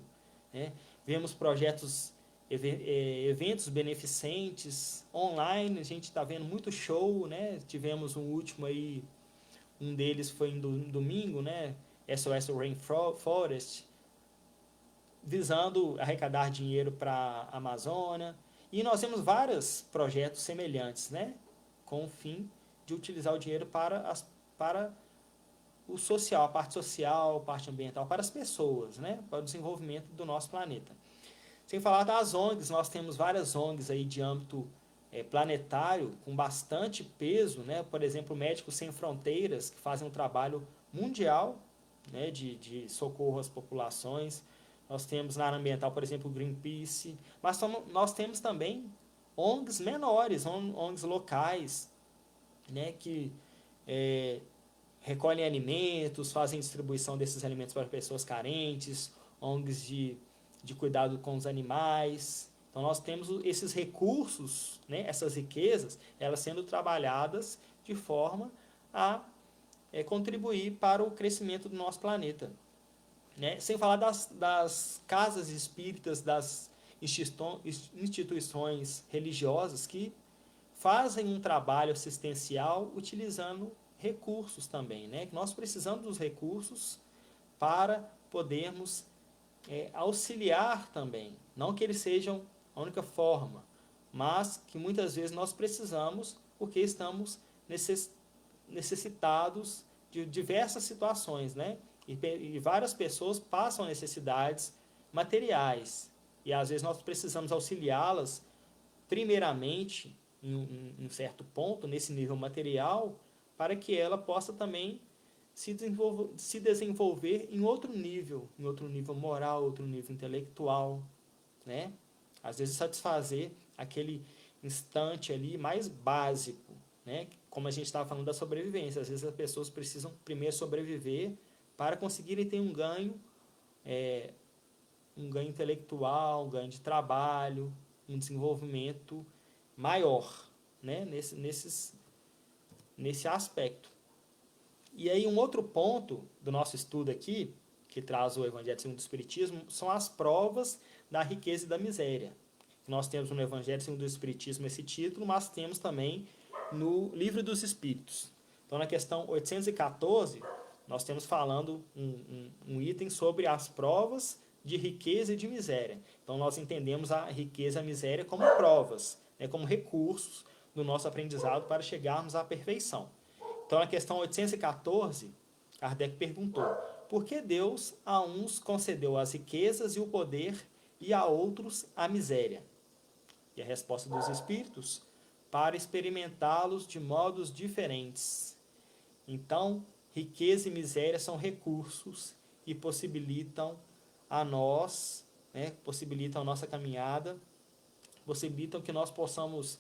[SPEAKER 1] né? Vemos projetos, eventos beneficentes online, a gente está vendo muito show, né? Tivemos um último aí, um deles foi em domingo, né? SOS Rainforest, visando arrecadar dinheiro para a Amazônia. E nós temos vários projetos semelhantes, né? Com o fim de utilizar o dinheiro para o social, a parte ambiental, para as pessoas, né? Para o desenvolvimento do nosso planeta. Sem falar das ONGs, nós temos várias ONGs aí de âmbito planetário com bastante peso, né? Por exemplo, Médicos Sem Fronteiras, que fazem um trabalho mundial, né, de socorro às populações. Nós temos na área ambiental, por exemplo, o Greenpeace, mas nós temos também ONGs menores, ONGs locais, né, que recolhem alimentos, fazem distribuição desses alimentos para pessoas carentes, ONGs de cuidado com os animais. Então, nós temos esses recursos, né, essas riquezas, elas sendo trabalhadas de forma a contribuir para o crescimento do nosso planeta. Né? Sem falar das casas espíritas, das instituições religiosas que fazem um trabalho assistencial utilizando recursos também. Né? Nós precisamos dos recursos para podermos auxiliar também. Não que eles sejam a única forma, mas que muitas vezes nós precisamos porque estamos necessitados de diversas situações, né? E várias pessoas passam necessidades materiais. E às vezes nós precisamos auxiliá-las, primeiramente, em um certo ponto, nesse nível material, para que ela possa também se desenvolver em outro nível moral, outro nível intelectual, né? Às vezes satisfazer aquele instante ali mais básico, né? Como a gente estava falando da sobrevivência, às vezes as pessoas precisam primeiro sobreviver para conseguirem ter um ganho intelectual, um ganho de trabalho, um desenvolvimento maior, né? Nesse aspecto. E aí um outro ponto do nosso estudo aqui, que traz o Evangelho segundo o Espiritismo, são as provas da riqueza e da miséria. Nós temos no Evangelho segundo o Espiritismo esse título, mas temos também no Livro dos Espíritos. Então, na questão 814, nós temos falando um item sobre as provas de riqueza e de miséria. Então, nós entendemos a riqueza e a miséria como provas, né, como recursos do nosso aprendizado para chegarmos à perfeição. Então, na questão 814, Kardec perguntou: por que Deus a uns concedeu as riquezas e o poder e a outros a miséria? E a resposta dos espíritos: para experimentá-los de modos diferentes. Então, riqueza e miséria são recursos e possibilitam a nós, né, possibilitam a nossa caminhada, possibilitam que nós possamos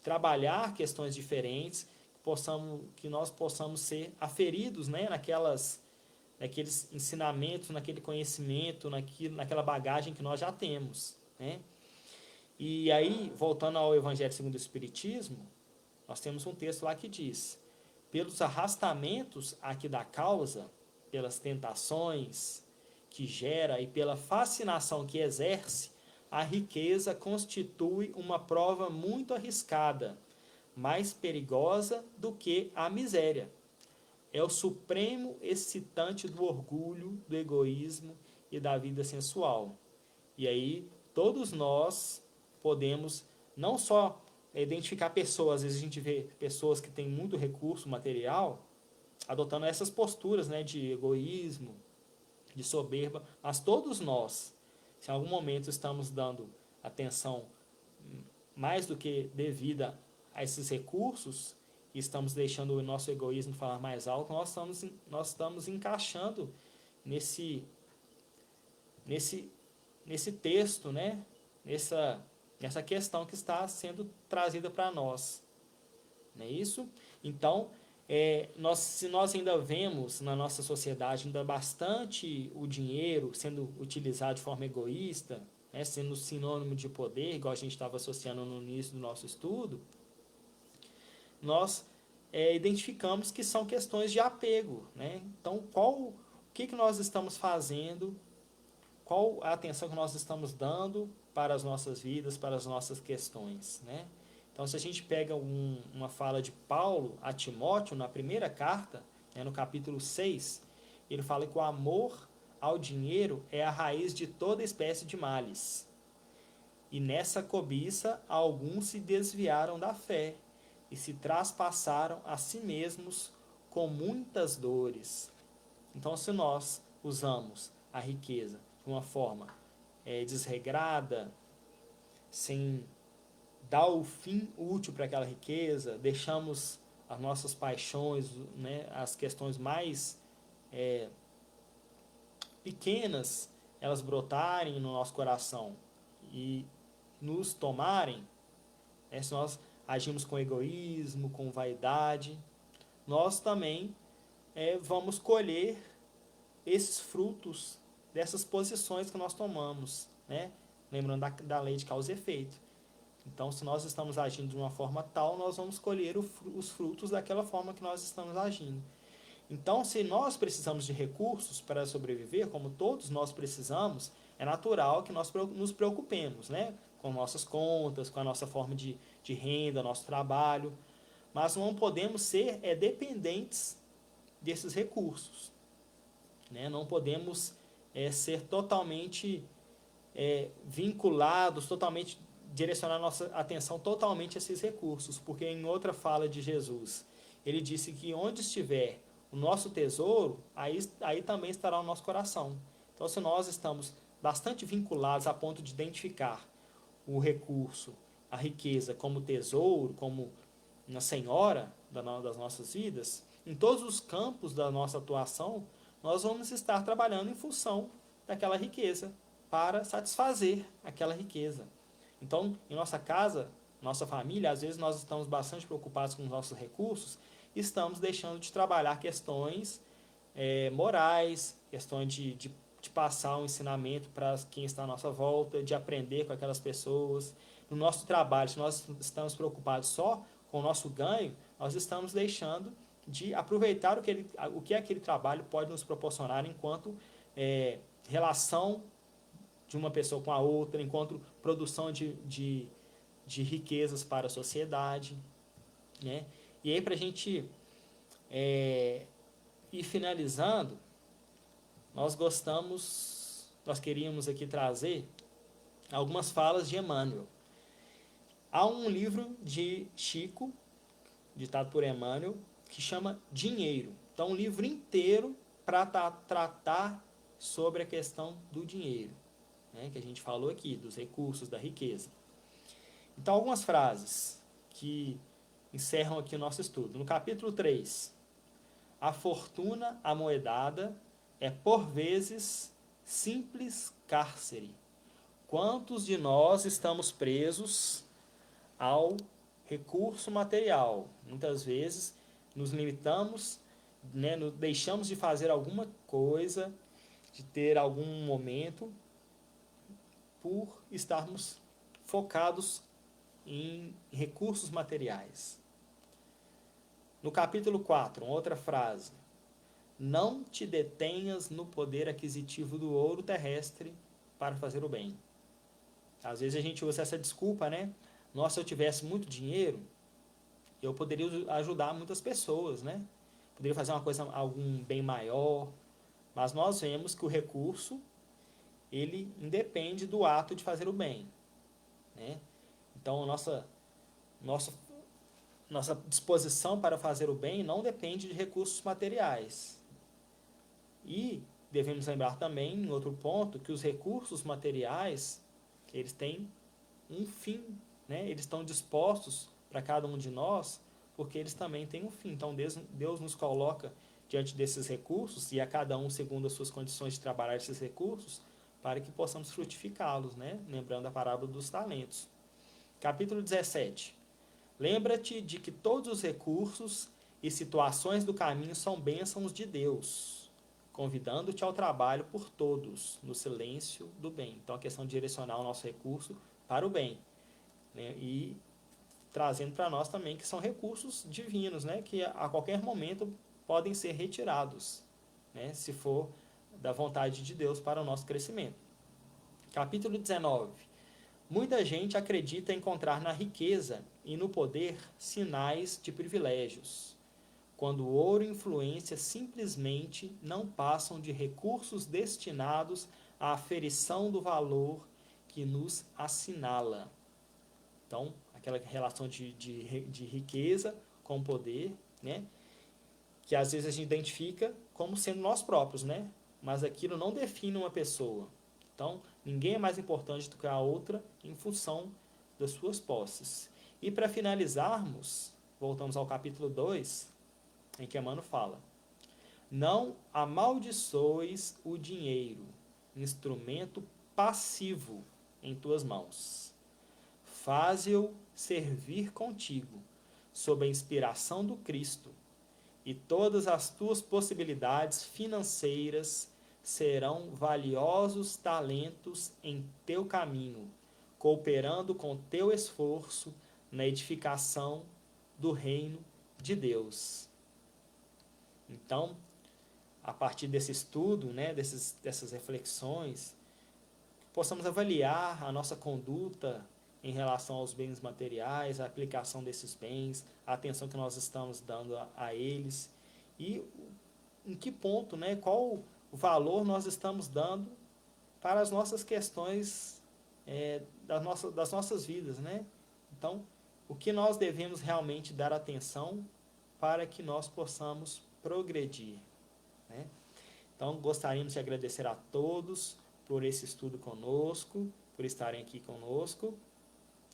[SPEAKER 1] trabalhar questões diferentes, que nós possamos ser aferidos, né, naqueles ensinamentos, naquele conhecimento, naquela bagagem que nós já temos, né? E aí, voltando ao Evangelho segundo o Espiritismo, nós temos um texto lá que diz: pelos arrastamentos aqui da causa, pelas tentações que gera e pela fascinação que exerce, a riqueza constitui uma prova muito arriscada, mais perigosa do que a miséria. É o supremo excitante do orgulho, do egoísmo e da vida sensual. E aí, todos nós podemos não só identificar pessoas, às vezes a gente vê pessoas que têm muito recurso material adotando essas posturas, né, de egoísmo, de soberba, mas todos nós, se em algum momento estamos dando atenção mais do que devida a esses recursos e estamos deixando o nosso egoísmo falar mais alto, nós estamos encaixando nesse texto, né? Nessa questão que está sendo trazida para nós. Não é isso? Então, se nós ainda vemos na nossa sociedade ainda bastante o dinheiro sendo utilizado de forma egoísta, né, sendo sinônimo de poder, igual a gente estava associando no início do nosso estudo, nós identificamos que são questões de apego. Né? Então, o que nós estamos fazendo, qual a atenção que nós estamos dando para as nossas vidas, para as nossas questões, né? Então, se a gente pega uma fala de Paulo a Timóteo, na primeira carta, né, no capítulo 6, ele fala que o amor ao dinheiro é a raiz de toda espécie de males. E nessa cobiça, alguns se desviaram da fé e se traspassaram a si mesmos com muitas dores. Então, se nós usamos a riqueza de uma forma desregrada, sem dar o fim útil para aquela riqueza, deixamos as nossas paixões, né, as questões mais pequenas, elas brotarem no nosso coração e nos tomarem, se nós agimos com egoísmo, com vaidade, nós também vamos colher esses frutos dessas posições que nós tomamos, né? Lembrando da lei de causa e efeito. Então, se nós estamos agindo de uma forma tal, nós vamos colher os frutos daquela forma que nós estamos agindo. Então, se nós precisamos de recursos para sobreviver, como todos nós precisamos, é natural que nós nos preocupemos, né? Com nossas contas, com a nossa forma de renda, nosso trabalho, mas não podemos ser dependentes desses recursos, né? Não podemos ser totalmente vinculados, totalmente direcionar nossa atenção totalmente a esses recursos, porque em outra fala de Jesus, ele disse que onde estiver o nosso tesouro, aí também estará o nosso coração. Então, se nós estamos bastante vinculados a ponto de identificar o recurso, a riqueza como tesouro, como uma senhora das nossas vidas, em todos os campos da nossa atuação, nós vamos estar trabalhando em função daquela riqueza, para satisfazer aquela riqueza. Então, em nossa casa, nossa família, às vezes nós estamos bastante preocupados com os nossos recursos, estamos deixando de trabalhar questões morais, questões de passar um ensinamento para quem está à nossa volta, de aprender com aquelas pessoas. No nosso trabalho, se nós estamos preocupados só com o nosso ganho, nós estamos deixando de aproveitar o que aquele trabalho pode nos proporcionar enquanto relação de uma pessoa com a outra, enquanto produção de riquezas para a sociedade, né? E aí, para a gente ir finalizando, nós queríamos aqui trazer algumas falas de Emmanuel. Há um livro de Chico, ditado por Emmanuel, que chama Dinheiro. Então, um livro inteiro para tratar sobre a questão do dinheiro, né, que a gente falou aqui, dos recursos, da riqueza. Então, algumas frases que encerram aqui o nosso estudo. No capítulo 3, a fortuna amoedada é, por vezes, simples cárcere. Quantos de nós estamos presos ao recurso material? Muitas vezes nos limitamos, né, deixamos de fazer alguma coisa, de ter algum momento, por estarmos focados em recursos materiais. No capítulo 4, outra frase: não te detenhas no poder aquisitivo do ouro terrestre para fazer o bem. Às vezes a gente usa essa desculpa, né? Nossa, se eu tivesse muito dinheiro, eu poderia ajudar muitas pessoas, né? Poderia fazer algum bem maior. Mas nós vemos que o recurso, ele independe do ato de fazer o bem, né? Então, nossa disposição para fazer o bem não depende de recursos materiais. E devemos lembrar também, em outro ponto, que os recursos materiais, eles têm um fim, né? Eles estão dispostos para cada um de nós, porque eles também têm um fim. Então, Deus nos coloca diante desses recursos, e a cada um segundo as suas condições de trabalhar esses recursos, para que possamos frutificá-los, né? Lembrando a parábola dos talentos. Capítulo 17. Lembra-te de que todos os recursos e situações do caminho são bênçãos de Deus, convidando-te ao trabalho por todos, no silêncio do bem. Então, a questão de direcionar o nosso recurso para o bem, né? E trazendo para nós também que são recursos divinos, né? Que a qualquer momento podem ser retirados, né? Se for da vontade de Deus para o nosso crescimento. Capítulo 19. Muita gente acredita encontrar na riqueza e no poder sinais de privilégios, quando o ouro e influência simplesmente não passam de recursos destinados à aferição do valor que nos assinala. Então, aquela relação de riqueza com poder, né? Que às vezes a gente identifica como sendo nós próprios, né? Mas aquilo não define uma pessoa. Então, ninguém é mais importante do que a outra em função das suas posses. E para finalizarmos, voltamos ao capítulo 2, em que Emmanuel fala: não amaldiçoes o dinheiro, instrumento passivo em tuas mãos. Faze-o servir contigo, sob a inspiração do Cristo, e todas as tuas possibilidades financeiras serão valiosos talentos em teu caminho, cooperando com teu esforço na edificação do reino de Deus. Então, a partir desse estudo, né, dessas reflexões, possamos avaliar a nossa conduta em relação aos bens materiais, a aplicação desses bens, a atenção que nós estamos dando a eles, e em que ponto, né, qual o valor nós estamos dando para as nossas questões das nossas vidas, né? Então, o que nós devemos realmente dar atenção para que nós possamos progredir, né? Então, gostaríamos de agradecer a todos por esse estudo conosco, por estarem aqui conosco,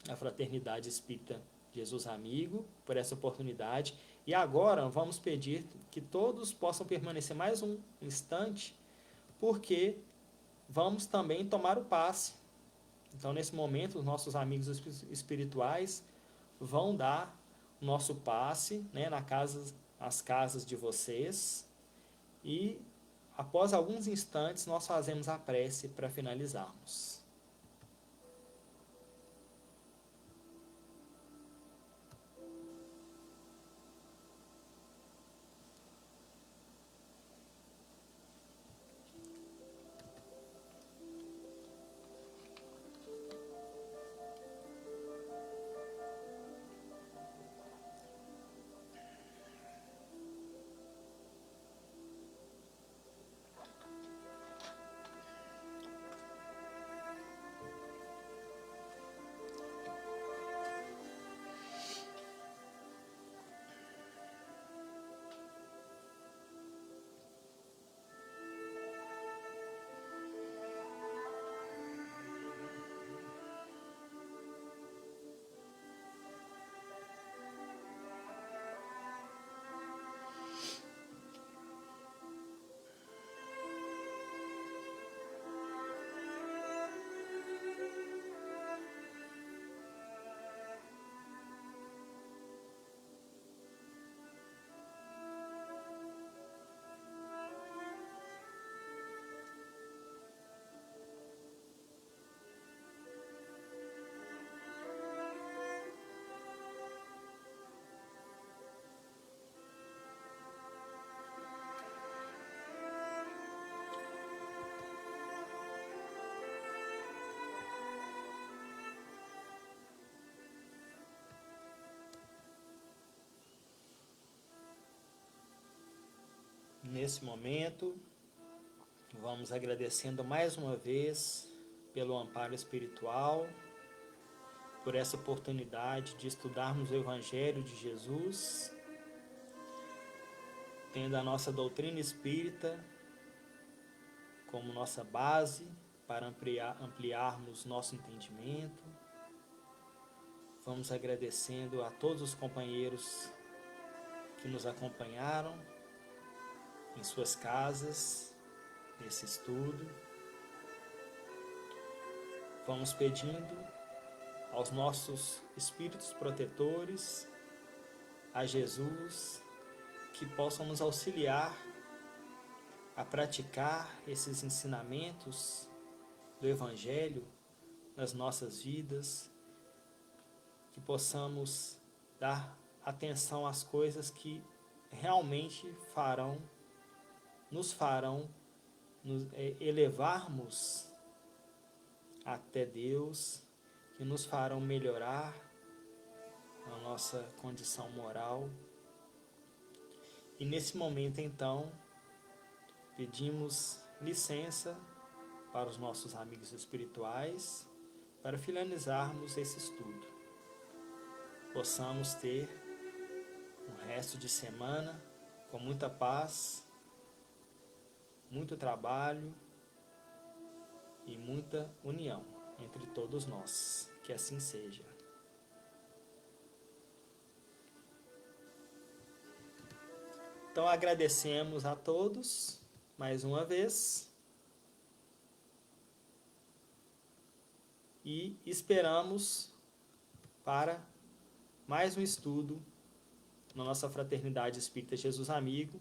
[SPEAKER 1] a Fraternidade Espírita Jesus Amigo, por essa oportunidade. E agora vamos pedir que todos possam permanecer mais um instante, porque vamos também tomar o passe. Então, nesse momento, os nossos amigos espirituais vão dar o nosso passe, né, nas casas de vocês, e após alguns instantes nós fazemos a prece para finalizarmos. Nesse momento, vamos agradecendo mais uma vez pelo amparo espiritual, por essa oportunidade de estudarmos o Evangelho de Jesus, tendo a nossa doutrina espírita como nossa base para ampliarmos nosso entendimento. Vamos agradecendo a todos os companheiros que nos acompanharam em suas casas, nesse estudo. Vamos pedindo aos nossos espíritos protetores, a Jesus, que possam nos auxiliar a praticar esses ensinamentos do Evangelho nas nossas vidas, que possamos dar atenção às coisas que realmente nos farão elevarmos até Deus, que nos farão melhorar a nossa condição moral. E nesse momento, então, pedimos licença para os nossos amigos espirituais para finalizarmos esse estudo. Possamos ter um resto de semana com muita paz, muito trabalho e muita união entre todos nós. Que assim seja. Então agradecemos a todos mais uma vez e esperamos para mais um estudo na nossa Fraternidade Espírita Jesus Amigo.